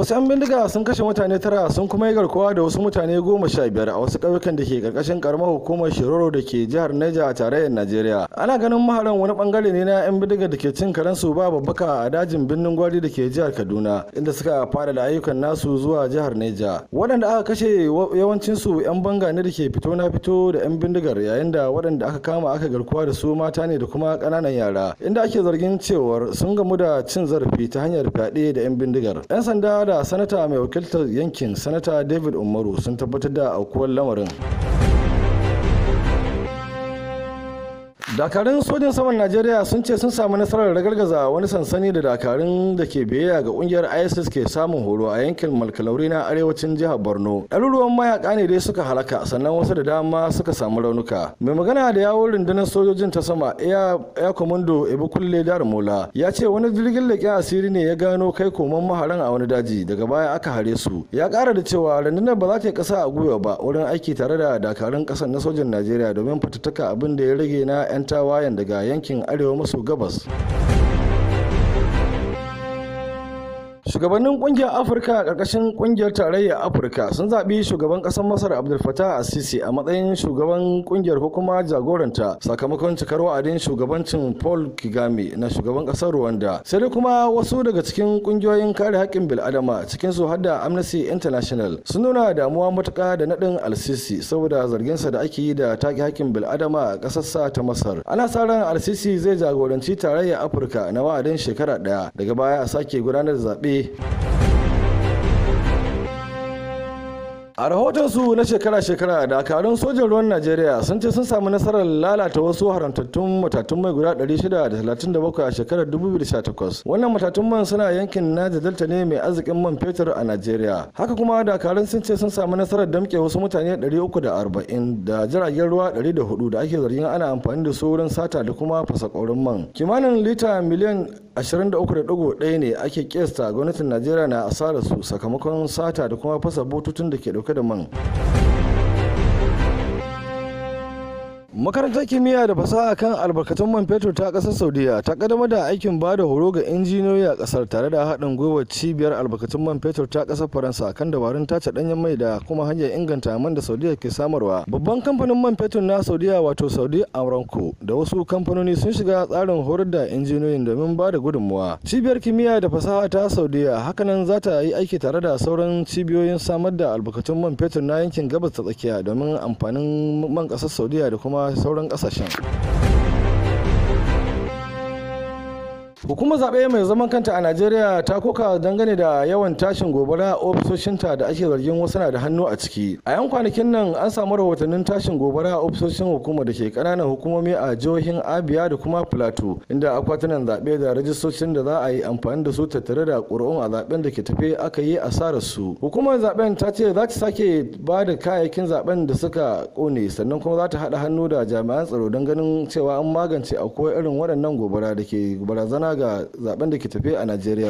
Wasu 'yan bindiga sun kashe mutane 9 sun kuma yi garkuwa da wasu mutane 15 a wasu ƙauyukan da ke ƙarƙashin ƙaramar hukumar Shiroro da ke jihar Niger a tarayyar Najeriya. Ana ganin maharan wani bangare ne na 'yan bindiga da ke cin karensu ba babbaka a dajin birnin Gwari da ke jihar Kaduna, inda suka fara da ayyukan nasu zuwa jihar Niger. Waɗanda aka kashe yawancinsu 'yan banga ne da ke fito na fito da 'yan bindigar, yayin da waɗanda aka kama aka garkuwa da su mata ne da kuma ƙananan yara, inda ake zargin cewar sun gamu da cin zarafi ta hanyar fyaɗe da 'yan bindigar. 'Yan sanda da sanata mai wakiltar yankin sanata David Umaru sun tabbatar da aukuwar lamarin. Dakarun sojin saman Najeriya sun ce sun samu nasarar ragargaza wani sansani da dakarun da ke biyayya ga kungiyar ISIS ke samun horo a yankin Malkalauri na arewacin jihar Borno. Ɗaruruwan mayaka ne dai suka halaka, sannan wasu da dama suka samu raunuka. Mai magana da yawon rundunar sojojin ta sama ya komando Ebukulle Darmola ya ce wani jirgin leƙen asiri ne ya gano kai koman maharan a wani daji, daga baya aka hare su. Ya ƙara da cewa rundunar ba za ta yi ƙasa a gwiwa ba wurin aiki tare da dakarun ƙasar na sojin Najeriya domin fatattaka abin da ya rage na 'yan tawayen daga yankin arewa maso gabas. Shugabannin kungiyar Afirka a ƙarƙashin kungiyar tarayyar Afirka sun zaɓi shugaban ƙasar Masar Abdul Fattah al-Sisi a matsayin shugaban kungiyar ko kuma jagoranta sakamakon cikar wa'adin shugabancin Paul Kagame na shugaban ƙasar Rwanda. Sai dai kuma wasu daga cikin kungiyoyin kare haƙƙin bil'adama, cikin su har da Amnesty International, sun nuna damuwa matuƙa da naɗin al-Sisi saboda zarginsa da ake yi da take haƙƙin bil'adama a ƙasarsa ta Masar. Ana sa ran al-Sisi zai jagoranci tarayyar Afirka na wa'adin shekara ɗaya, daga baya a sake gudanar da zaɓe. A rahotonsu na shekara-shekara, dakarun sojan ruwan Najeriya sun ce sun samu nasarar lalata wasu haramtattun matatun mai guda 637 a shekarar 2018. Wannan matatun man suna yankin Niger Delta ne mai arzikin man fetur a Najeriya. Haka kuma dakarun sun ce sun samu nasarar damƙe wasu mutane 340 da jiragen ruwa 104 da ake zargin ana amfani da su wurin sata da kuma fasakorin man. Kimanin lita miliyan 23.1 ne ake kiyasta gwamnatin Najeriya na asarar su sakamakon sata da kuma fasa bututun da ke dauke da man. Makarantar kimiyya da fasaha kan albarkatun man fetur ta kasar Saudiya ta kaddamar da aikin ba da horo ga injiniyoyi a kasar tare da haɗin gwiwar cibiyar albarkatun man fetur ta kasar Faransa kan dabarun tace danyen mai da kuma hanyar inganta man da Saudiya ke samarwa. Babban kamfanin man fetur na Saudiya wato Saudi Aramco da wasu kamfanoni sun shiga tsarin horar da injiniyoyin domin ba da gudunmuwa. Cibiyar kimiyya da fasaha ta Saudiya hakanan za ta yi aiki tare da sauran cibiyoyin samar da albarkatun man fetur na yankin gabas ta tsakiya domin amfanin man kasar Saudiya da kuma sauran kasashen. Hukumar zaɓe mai zaman kanta a Najeriya ta koka dangane da yawan tashin gobara a ofisoshinta da ake zargin wasu na da hannu a ciki. A yan kwanakin nan an samu rahotannin tashin gobara a ofisoshin hukumar da ke ƙananan hukumomi a jihohin Abia da kuma Plateau, inda akwatunan zaɓe da rajistocin da za a yi amfani da su tattare da ƙuri'un a zaɓen da ke tafe aka yi asarar su. Hukumar zaɓen ta ce za ta sake ba da kayayyakin zaɓen da suka ƙone, sannan kuma za ta haɗa hannu da jami'an tsaro don ganin cewa an magance akwai irin waɗannan gobara da ke barazana ga zaben da ke tafe a Najeriya.